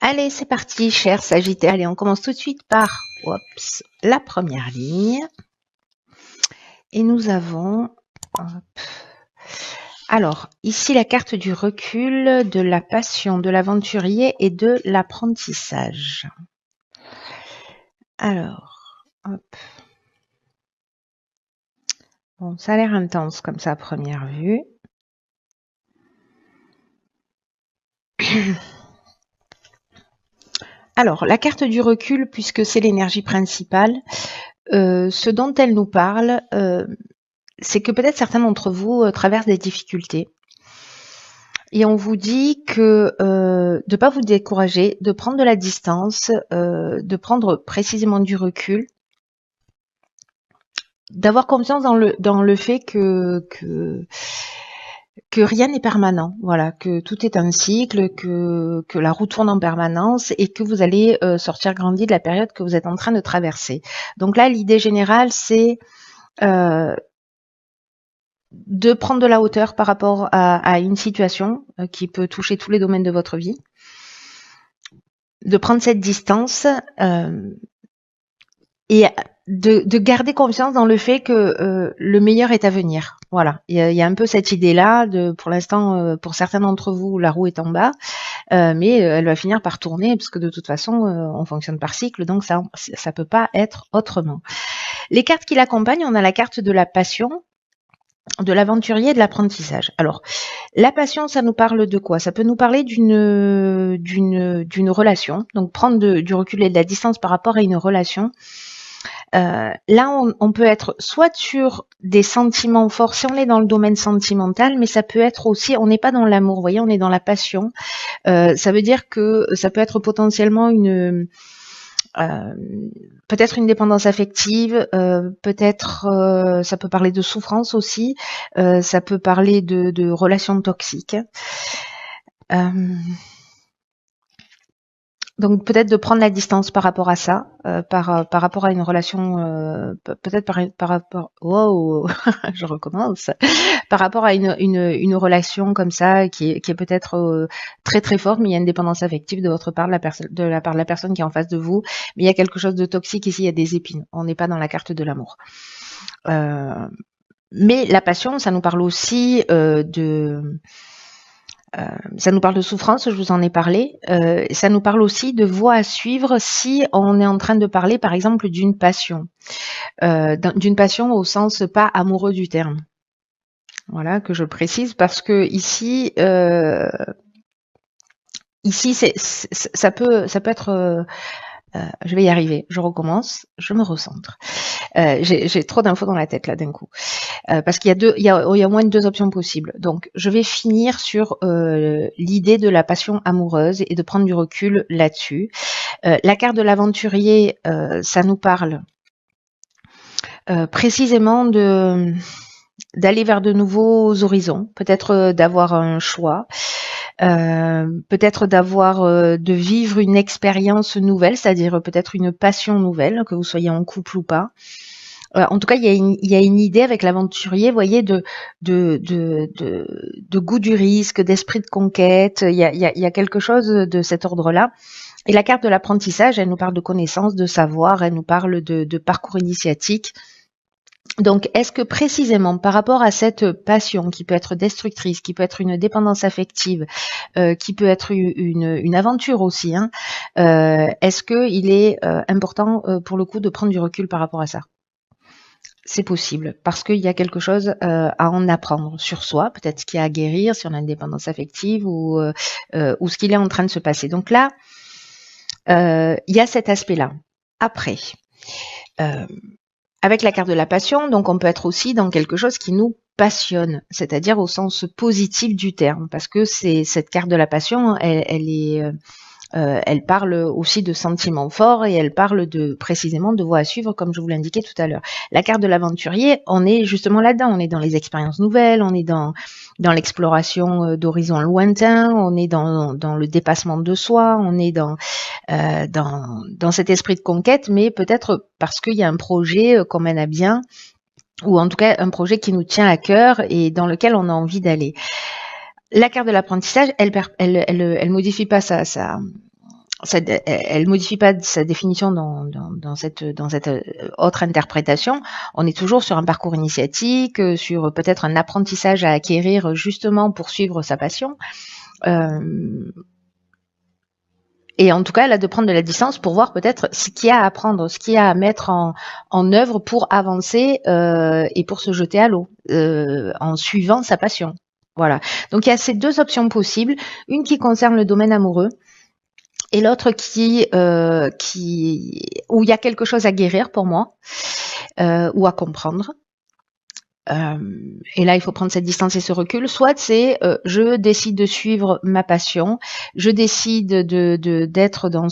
Allez, c'est parti, cher Sagittaire. Allez, on commence tout de suite par la première ligne. Et nous avons... Alors, ici, la carte du recul, de la passion, de l'aventurier et de l'apprentissage. Alors, hop. Bon, ça a l'air intense comme ça à première vue. Alors, la carte du recul, puisque c'est l'énergie principale, ce dont elle nous parle, c'est que peut-être certains d'entre vous traversent des difficultés. Et on vous dit que de ne pas vous décourager, de prendre de la distance, de prendre précisément du recul, d'avoir confiance dans le fait que rien n'est permanent, voilà, que tout est un cycle, que la roue tourne en permanence et que vous allez sortir grandi de la période que vous êtes en train de traverser. Donc là, l'idée générale, c'est de prendre de la hauteur par rapport à une situation qui peut toucher tous les domaines de votre vie, de prendre cette distance et de garder confiance dans le fait que le meilleur est à venir. Voilà, il y a un peu cette idée-là. Pour l'instant, pour certains d'entre vous, la roue est en bas, mais elle va finir par tourner parce que de toute façon, on fonctionne par cycle, donc ça peut pas être autrement. Les cartes qui l'accompagnent, on a la carte de la passion, de l'aventurier et de l'apprentissage. Alors, la passion, ça nous parle de quoi? Ça peut nous parler d'une relation, donc prendre du recul et de la distance par rapport à une relation. Là, on peut être soit sur des sentiments forts, si on est dans le domaine sentimental, mais ça peut être aussi, on n'est pas dans l'amour, vous voyez, on est dans la passion. Ça veut dire que ça peut être potentiellement peut-être une dépendance affective, peut-être ça peut parler de souffrance aussi, ça peut parler de relations toxiques. Donc peut-être de prendre la distance par rapport à ça, par rapport à une relation, peut-être par rapport, wow, je recommence, par rapport à une relation comme ça qui est peut-être très très forte, mais il y a une dépendance affective de votre part, de la part de la personne qui est en face de vous, mais il y a quelque chose de toxique ici, il y a des épines. On n'est pas dans la carte de l'amour. Mais la passion, ça nous parle aussi ça nous parle de souffrance, je vous en ai parlé. Ça nous parle aussi de voies à suivre si on est en train de parler, par exemple, d'une passion. D'une passion au sens pas amoureux du terme. Voilà, que je précise, parce que ici, ça peut être... je vais y arriver, je recommence, je me recentre. J'ai trop d'infos dans la tête là d'un coup, parce qu'il y a au moins deux options possibles. Donc, je vais finir sur l'idée de la passion amoureuse et de prendre du recul là-dessus. La carte de l'aventurier, ça nous parle précisément d'aller vers de nouveaux horizons, peut-être d'avoir un choix. Peut-être de vivre une expérience nouvelle, c'est-à-dire peut-être une passion nouvelle, que vous soyez en couple ou pas. En tout cas, il y a une idée avec l'aventurier, vous voyez, de goût du risque, d'esprit de conquête. Il y a quelque chose de cet ordre-là. Et la carte de l'apprentissage, elle nous parle de connaissances, de savoir, elle nous parle de parcours initiatique. Donc, est-ce que précisément par rapport à cette passion qui peut être destructrice, qui peut être une dépendance affective, qui peut être une aventure aussi, hein, est-ce qu'il est important pour le coup de prendre du recul par rapport à ça? C'est possible, parce qu'il y a quelque chose à en apprendre sur soi, peut-être ce qu'il y a à guérir, si on a une dépendance affective ou ce qu'il est en train de se passer. Donc là, il y a cet aspect-là. Après, avec la carte de la passion, donc on peut être aussi dans quelque chose qui nous passionne, c'est-à-dire au sens positif du terme, parce que cette carte de la passion, elle parle aussi de sentiments forts et elle parle précisément de voies à suivre, comme je vous l'indiquais tout à l'heure. La carte de l'aventurier, on est justement là-dedans, on est dans les expériences nouvelles, on est dans l'exploration d'horizons lointains, on est dans le dépassement de soi, on est dans cet esprit de conquête, mais peut-être parce qu'il y a un projet qu'on mène à bien, ou en tout cas un projet qui nous tient à cœur et dans lequel on a envie d'aller. La carte de l'apprentissage, elle modifie pas elle modifie pas sa définition dans cette autre interprétation. On est toujours sur un parcours initiatique, sur peut-être un apprentissage à acquérir justement pour suivre sa passion. Et en tout cas, elle a de prendre de la distance pour voir peut-être ce qu'il y a à apprendre, ce qu'il y a à mettre en œuvre pour avancer et pour se jeter à l'eau en suivant sa passion. Voilà. Donc il y a ces deux options possibles, une qui concerne le domaine amoureux et l'autre où il y a quelque chose à guérir pour moi ou à comprendre. Et là, il faut prendre cette distance et ce recul. Soit c'est je décide de suivre ma passion, je décide d'être dans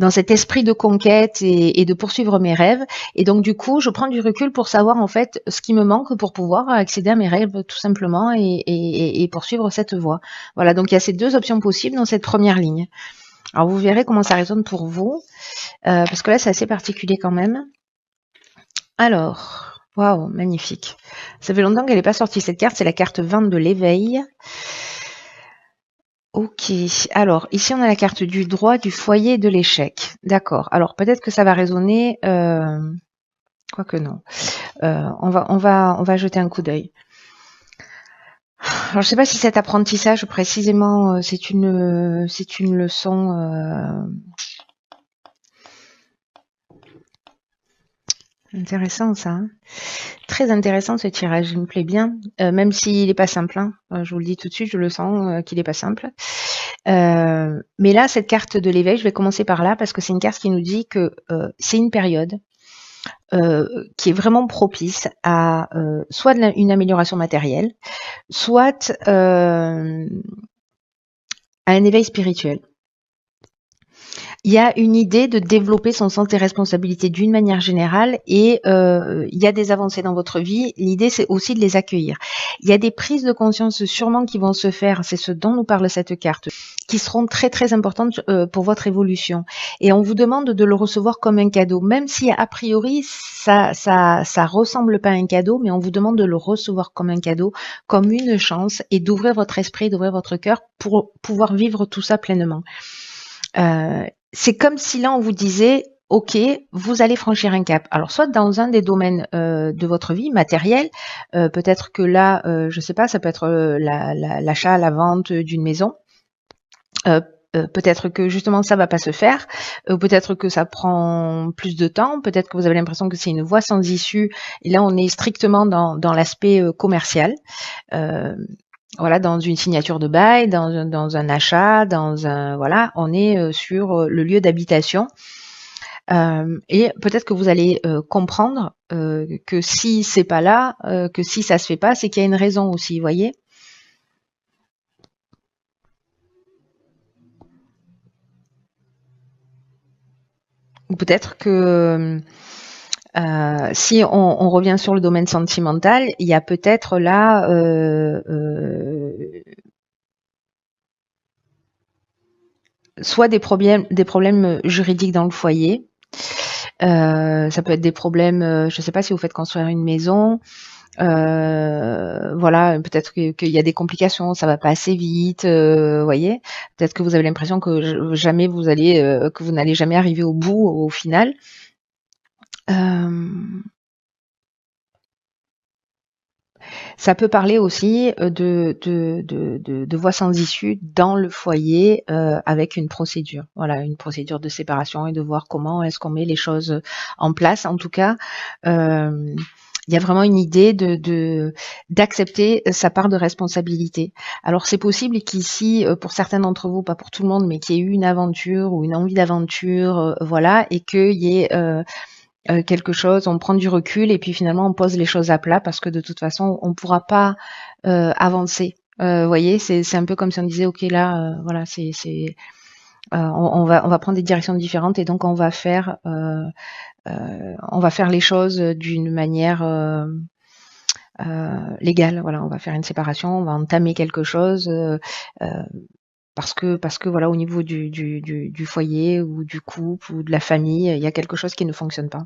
cet esprit de conquête et de poursuivre mes rêves. Et donc du coup, je prends du recul pour savoir en fait ce qui me manque pour pouvoir accéder à mes rêves tout simplement et poursuivre cette voie. Voilà. Donc il y a ces deux options possibles dans cette première ligne. Alors vous verrez comment ça résonne pour vous, parce que là c'est assez particulier quand même. Alors. Waouh, magnifique. Ça fait longtemps qu'elle n'est pas sortie cette carte, c'est la carte 20 de l'éveil. Ok, alors ici on a la carte du droit, du foyer et de l'échec. D'accord, alors peut-être que ça va résonner, quoique non. On va jeter un coup d'œil. Alors je sais pas si cet apprentissage précisément c'est une leçon intéressant ça. Hein. Très intéressant ce tirage, il me plaît bien, même s'il n'est pas simple. Hein. Je vous le dis tout de suite, je le sens qu'il n'est pas simple. Mais là, cette carte de l'éveil, je vais commencer par là parce que c'est une carte qui nous dit que c'est une période qui est vraiment propice à soit une amélioration matérielle, soit à un éveil spirituel. Il y a une idée de développer son sens des responsabilités d'une manière générale et il y a des avancées dans votre vie. L'idée, c'est aussi de les accueillir. Il y a des prises de conscience sûrement qui vont se faire, c'est ce dont nous parle cette carte, qui seront très très importantes pour votre évolution. Et on vous demande de le recevoir comme un cadeau, même si a priori ça ressemble pas à un cadeau, mais on vous demande de le recevoir comme un cadeau, comme une chance et d'ouvrir votre esprit, d'ouvrir votre cœur pour pouvoir vivre tout ça pleinement. C'est comme si là on vous disait ok, vous allez franchir un cap. Alors soit dans un des domaines de votre vie matériel, peut-être que là, je sais pas, ça peut être l'achat, la vente d'une maison. Peut-être que justement ça va pas se faire, peut-être que ça prend plus de temps, peut-être que vous avez l'impression que c'est une voie sans issue. Et là on est strictement dans l'aspect commercial. Voilà, dans une signature de bail, dans un achat, voilà, on est sur le lieu d'habitation. Et peut-être que vous allez comprendre que si c'est pas là, que si ça se fait pas, c'est qu'il y a une raison aussi, vous voyez. Ou peut-être que si on revient sur le domaine sentimental, il y a peut-être là soit des problèmes juridiques dans le foyer. Ça peut être des problèmes, je ne sais pas si vous faites construire une maison, voilà, peut-être qu'il y a des complications, ça va pas assez vite, voyez. Peut-être que vous avez l'impression que jamais que vous n'allez jamais arriver au bout au final. Ça peut parler aussi de voies sans issue dans le foyer avec une procédure. Voilà, une procédure de séparation et de voir comment est-ce qu'on met les choses en place. En tout cas, il y a vraiment une idée d'accepter sa part de responsabilité. Alors c'est possible qu'ici, pour certains d'entre vous, pas pour tout le monde, mais qu'il y ait eu une aventure ou une envie d'aventure, voilà, et qu'il y ait quelque chose, on prend du recul et puis finalement on pose les choses à plat parce que de toute façon on pourra pas avancer. Vous voyez, c'est un peu comme si on disait ok là, voilà, on va prendre des directions différentes et donc on va faire les choses d'une manière légale. Voilà, on va faire une séparation, on va entamer quelque chose. Parce que voilà, au niveau du foyer ou du couple ou de la famille, il y a quelque chose qui ne fonctionne pas.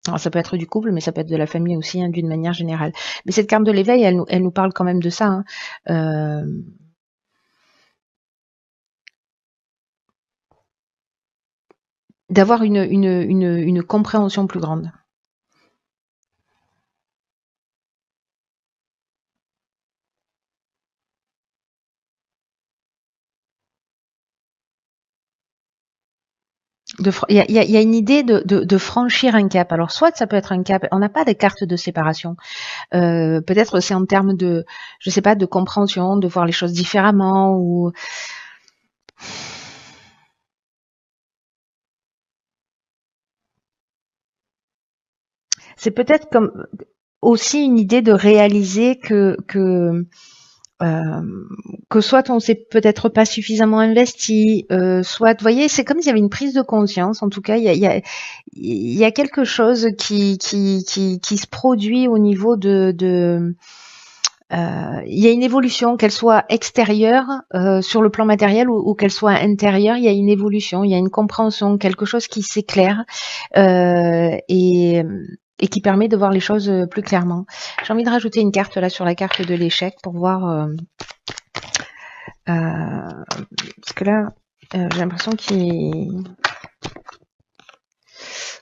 Alors ça peut être du couple, mais ça peut être de la famille aussi, hein, d'une manière générale. Mais cette carte de l'éveil, elle nous parle quand même de ça. Hein. d'avoir une compréhension plus grande. Il y a une idée de franchir un cap. Alors, soit ça peut être un cap, on n'a pas de carte de séparation. Peut-être c'est en termes de, je sais pas, de compréhension, de voir les choses différemment, ou c'est peut-être comme aussi une idée de réaliser euh, que soit on s'est peut-être pas suffisamment investi, soit, vous voyez, c'est comme s'il y avait une prise de conscience. En tout cas, il y a quelque chose qui se produit au niveau il y a une évolution, qu'elle soit extérieure sur le plan matériel ou qu'elle soit intérieure. Il y a une évolution, il y a une compréhension, quelque chose qui s'éclaire euh, et, et qui permet de voir les choses plus clairement. J'ai envie de rajouter une carte là sur la carte de l'échec pour voir parce que là j'ai l'impression qu'il.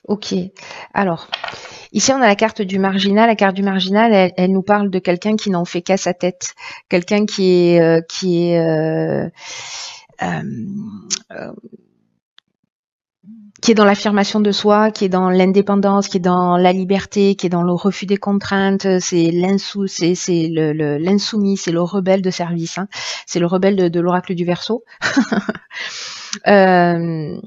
Ok. Alors, ici, on a la carte du marginal. La carte du marginal, elle nous parle de quelqu'un qui n'en fait qu'à sa tête, quelqu'un euh, euh, qui est dans l'affirmation de soi, qui est dans l'indépendance, qui est dans la liberté, qui est dans le refus des contraintes. C'est l'insoumis, c'est le rebelle de service. Hein. C'est le rebelle de l'oracle du Verseau. euh,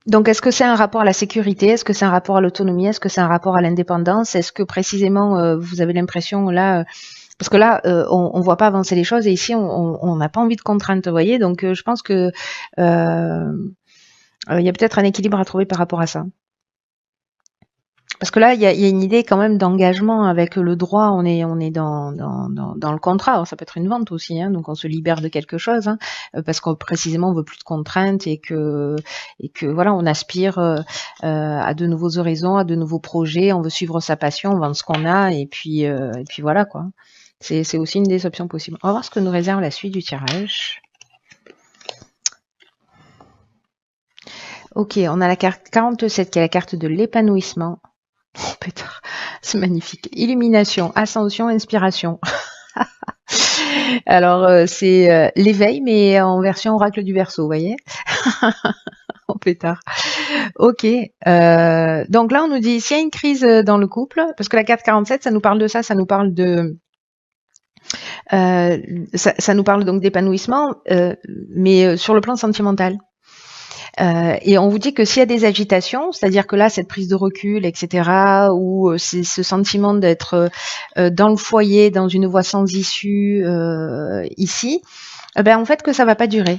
Donc, est-ce que c'est un rapport à la sécurité? Est-ce que c'est un rapport à l'autonomie? Est-ce que c'est un rapport à l'indépendance? Est-ce que précisément vous avez l'impression là, parce que là, on voit pas avancer les choses et ici, on n'a pas envie de contraintes, vous voyez? Donc, je pense que il y a peut-être un équilibre à trouver par rapport à ça. Parce que là, il y a une idée quand même d'engagement avec le droit. On est dans le contrat. Alors, ça peut être une vente aussi, hein, donc on se libère de quelque chose, hein, parce que précisément on veut plus de contraintes et que voilà, on aspire à de nouveaux horizons, à de nouveaux projets. On veut suivre sa passion, on vend ce qu'on a et puis voilà quoi. C'est aussi une des options possibles. On va voir ce que nous réserve la suite du tirage. Ok, on a la carte 47 qui est la carte de l'épanouissement. Oh, pétard, c'est magnifique. Illumination, ascension, inspiration. Alors, c'est l'éveil, mais en version oracle du Verseau, vous voyez. Oh, pétard. Ok. Donc là, on nous dit s'il y a une crise dans le couple, parce que la carte 47, ça nous parle de ça, ça nous parle de... ça nous parle donc d'épanouissement, mais sur le plan sentimental. Et on vous dit que s'il y a des agitations, c'est-à-dire que là, cette prise de recul, etc., ou c'est ce sentiment d'être dans le foyer, dans une voie sans issue ici, ben en fait que ça va pas durer.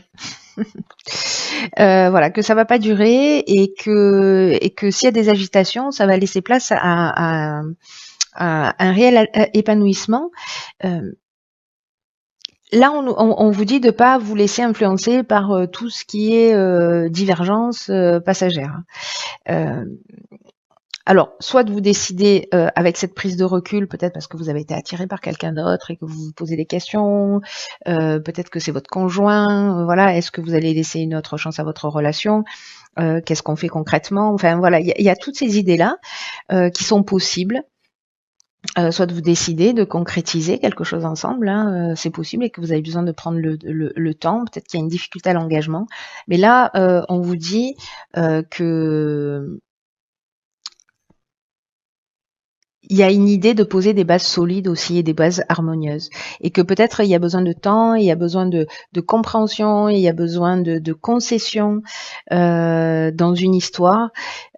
Voilà, que ça va pas durer et que s'il y a des agitations, ça va laisser place à un réel épanouissement. Là, on vous dit de pas vous laisser influencer par tout ce qui est divergence passagère. Alors, soit de vous décider avec cette prise de recul, peut-être parce que vous avez été attiré par quelqu'un d'autre et que vous vous posez des questions, peut-être que c'est votre conjoint, voilà, est-ce que vous allez laisser une autre chance à votre relation, qu'est-ce qu'on fait concrètement, enfin voilà, il y a toutes ces idées-là qui sont possibles. Soit de vous décider de concrétiser quelque chose ensemble, hein, c'est possible et que vous avez besoin de prendre le temps. Peut-être qu'il y a une difficulté à l'engagement, mais là, on vous dit que il y a une idée de poser des bases solides aussi et des bases harmonieuses. Et que peut-être il y a besoin de temps, il y a besoin de compréhension, il y a besoin de concession dans une histoire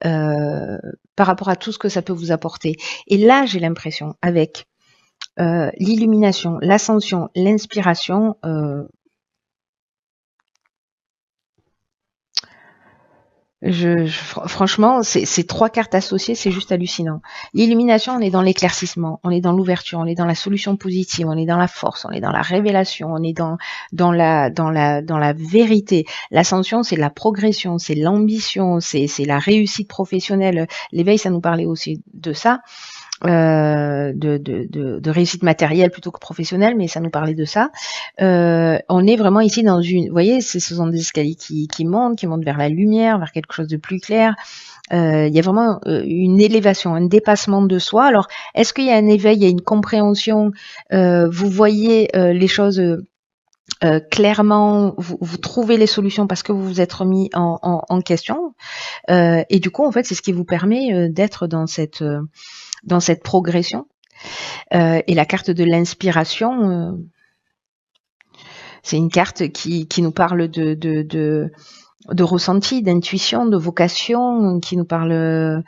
par rapport à tout ce que ça peut vous apporter. Et là, j'ai l'impression, avec l'illumination, l'ascension, l'inspiration, franchement, ces trois cartes associées, c'est juste hallucinant. L'illumination, on est dans l'éclaircissement, on est dans l'ouverture, on est dans la solution positive, on est dans la force, on est dans la révélation, on est dans la vérité. L'ascension, c'est la progression, c'est l'ambition, c'est la réussite professionnelle. L'éveil, ça nous parlait aussi de ça. de réussite matérielle plutôt que professionnelle, mais ça nous parlait de ça. On est vraiment ici dans une, vous voyez, ce sont des escaliers qui montent vers la lumière, vers quelque chose de plus clair. Il y a vraiment une élévation, un dépassement de soi. Alors, est-ce qu'il y a un éveil, il y a une compréhension, vous voyez les choses clairement, vous trouvez les solutions parce que vous vous êtes remis en question. Et du coup, en fait, c'est ce qui vous permet d'être dans cette progression. Et la carte de l'inspiration, c'est une carte qui nous parle de ressenti, d'intuition, de vocation, qui nous parle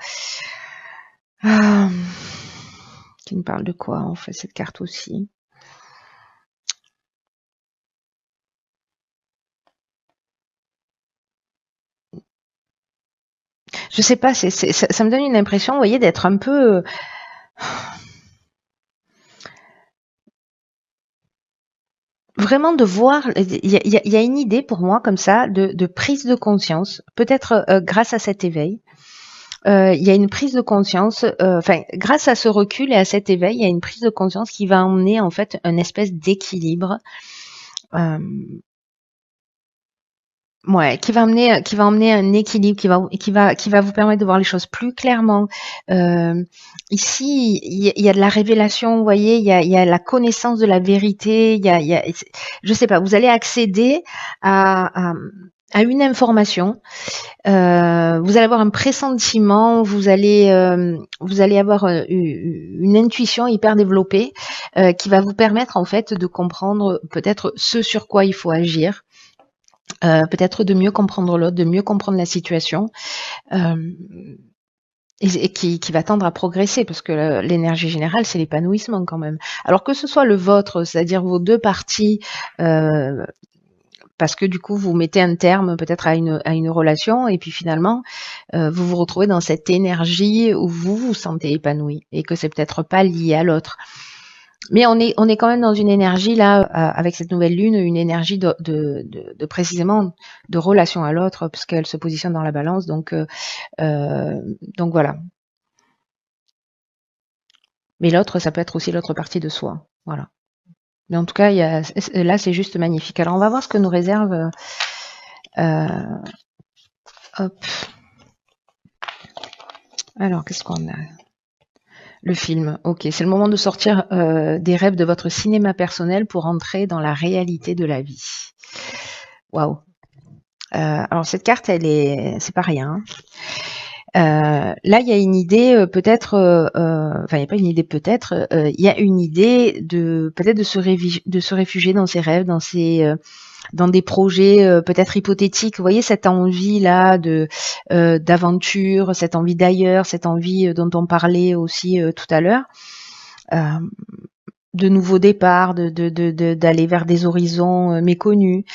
de quoi en fait cette carte aussi? Je sais pas, ça me donne une impression, vous voyez, d'être un peu vraiment de voir, il y a une idée pour moi comme ça de prise de conscience, peut-être grâce à cet éveil. Il y a une prise de conscience, enfin, grâce à ce recul et à cet éveil, il y a une prise de conscience qui va emmener en fait une espèce d'équilibre, ouais, qui va emmener un équilibre, qui va vous permettre de voir les choses plus clairement. Ici, il y a de la révélation, vous voyez, il y a la connaissance de la vérité, je sais pas, vous allez accéder à une information. Vous allez avoir un pressentiment, vous allez avoir une intuition hyper développée qui va vous permettre en fait de comprendre peut-être ce sur quoi il faut agir, peut-être de mieux comprendre l'autre, de mieux comprendre la situation, et qui va tendre à progresser parce que l'énergie générale, c'est l'épanouissement quand même. Alors que ce soit le vôtre, c'est-à-dire vos deux parties, parce que du coup vous mettez un terme peut-être à une relation et puis finalement vous vous retrouvez dans cette énergie où vous vous sentez épanoui et que c'est peut-être pas lié à l'autre. Mais on est quand même dans une énergie là avec cette nouvelle lune, une énergie de précisément de relation à l'autre puisqu'elle se positionne dans la balance. Donc voilà. Mais l'autre, ça peut être aussi l'autre partie de soi. Voilà. Mais en tout cas, là, c'est juste magnifique. Alors, on va voir ce que nous réserve. Hop. Alors, qu'est-ce qu'on a? Le film. Ok, c'est le moment de sortir des rêves de votre cinéma personnel pour entrer dans la réalité de la vie. Waouh. Alors, cette carte, c'est pas rien. Là, il y a une idée peut-être, enfin, il n'y a pas une idée peut-être, il y a une idée peut-être de se réfugier dans ses rêves, dans des projets peut-être hypothétiques. Vous voyez cette envie là d'aventure, cette envie d'ailleurs, cette envie dont on parlait aussi tout à l'heure, de nouveaux départs, d'aller vers des horizons méconnus.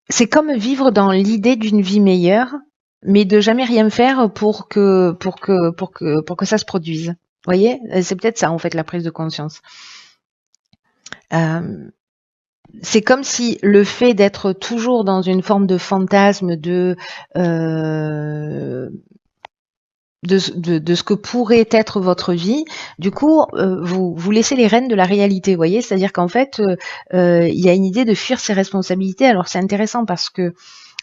C'est comme vivre dans l'idée d'une vie meilleure, mais de jamais rien faire pour que ça se produise. Vous voyez, c'est peut-être ça en fait la prise de conscience. C'est comme si le fait d'être toujours dans une forme de fantasme de ce que pourrait être votre vie, du coup, vous laissez les rênes de la réalité, vous voyez, c'est-à-dire qu'en fait, il y a une idée de fuir ses responsabilités. Alors c'est intéressant parce que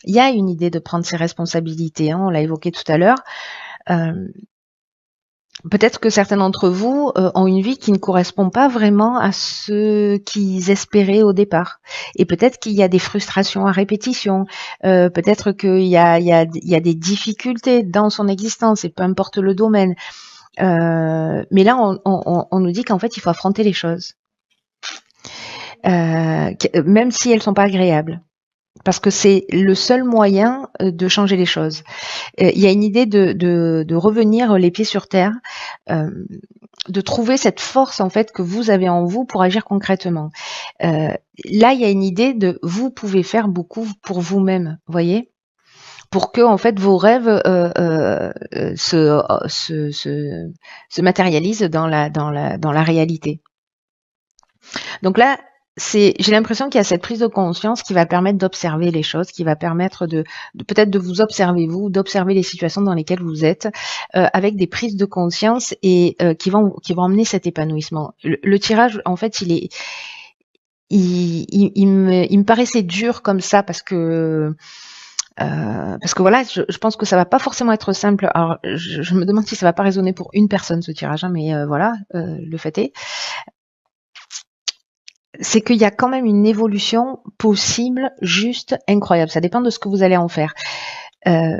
il y a une idée de prendre ses responsabilités, hein, on l'a évoqué tout à l'heure. Peut-être que certains d'entre vous ont une vie qui ne correspond pas vraiment à ce qu'ils espéraient au départ. Et peut-être qu'il y a des frustrations à répétition. Peut-être qu'il y a des difficultés dans son existence, et peu importe le domaine. Mais là, on nous dit qu'en fait, il faut affronter les choses. Même si elles sont pas agréables. Parce que c'est le seul moyen de changer les choses. Il y a une idée de revenir les pieds sur terre, de trouver cette force en fait que vous avez en vous pour agir concrètement. Là, il y a une idée de vous pouvez faire beaucoup pour vous-même, voyez, pour que en fait vos rêves se matérialisent dans la réalité. Donc là, j'ai l'impression qu'il y a cette prise de conscience qui va permettre d'observer les choses, qui va permettre de peut-être de vous observer vous, d'observer les situations dans lesquelles vous êtes, avec des prises de conscience et qui vont emmener cet épanouissement. Le tirage, en fait, il me paraissait dur comme ça parce que voilà, je pense que ça va pas forcément être simple. Alors, je me demande si ça va pas résonner pour une personne ce tirage, hein, mais voilà, le fait est. C'est qu'il y a quand même une évolution possible, juste incroyable. Ça dépend de ce que vous allez en faire. Euh,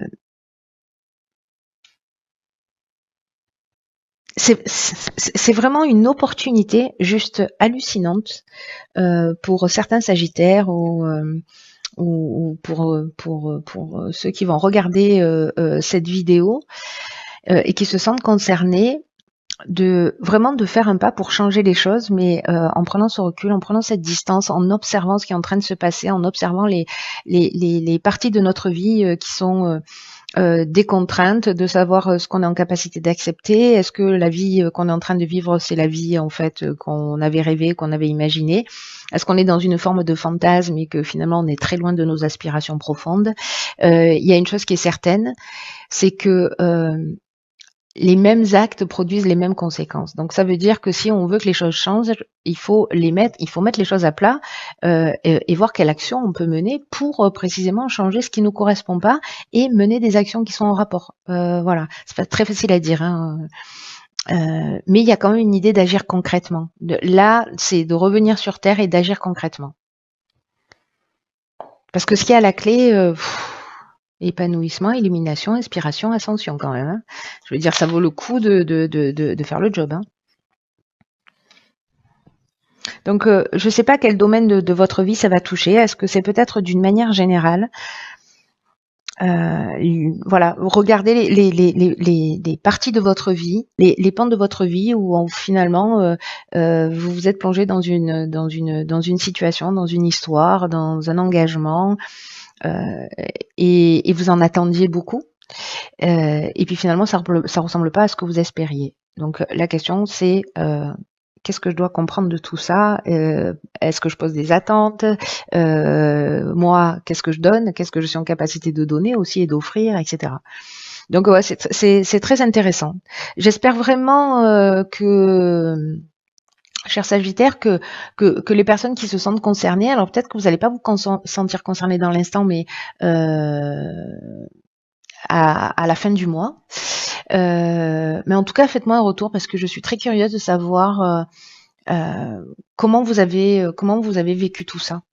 c'est vraiment une opportunité juste hallucinante pour certains Sagittaires ou pour ceux qui vont regarder cette vidéo et qui se sentent concernés de faire un pas pour changer les choses, mais en prenant ce recul, en prenant cette distance, en observant ce qui est en train de se passer, en observant les parties de notre vie qui sont des contraintes, de savoir ce qu'on est en capacité d'accepter. Est-ce que la vie qu'on est en train de vivre, c'est la vie en fait qu'on avait rêvé, qu'on avait imaginé? Est-ce qu'on est dans une forme de fantasme et que finalement on est très loin de nos aspirations profondes? Il y a une chose qui est certaine, c'est que les mêmes actes produisent les mêmes conséquences. Donc ça veut dire que si on veut que les choses changent, il faut mettre les choses à plat et voir quelle action on peut mener pour précisément changer ce qui nous correspond pas et mener des actions qui sont en rapport. Voilà, c'est pas très facile à dire, hein. Mais il y a quand même une idée d'agir concrètement. Là, c'est de revenir sur Terre et d'agir concrètement. Parce que ce qui est à la clé, épanouissement, illumination, inspiration, ascension quand même, hein. Je veux dire, ça vaut le coup de faire le job, hein. Donc, je ne sais pas quel domaine de votre vie ça va toucher. Est-ce que c'est peut-être d'une manière générale? Voilà, regardez les parties de votre vie, les pans de votre vie où finalement vous vous êtes plongé dans une situation, dans une histoire, dans un engagement, et vous en attendiez beaucoup. Et puis finalement, ça ressemble pas à ce que vous espériez. Donc la question, c'est qu'est-ce que je dois comprendre de tout ça? Est-ce que je pose des attentes? Moi, qu'est-ce que je donne? Qu'est-ce que je suis en capacité de donner aussi et d'offrir, etc. Donc ouais, c'est très intéressant. J'espère vraiment chers Sagittaires, que les personnes qui se sentent concernées, alors peut-être que vous n'allez pas vous sentir concerné dans l'instant, mais à la fin du mois. Mais en tout cas, faites-moi un retour parce que je suis très curieuse de savoir comment vous avez vécu tout ça.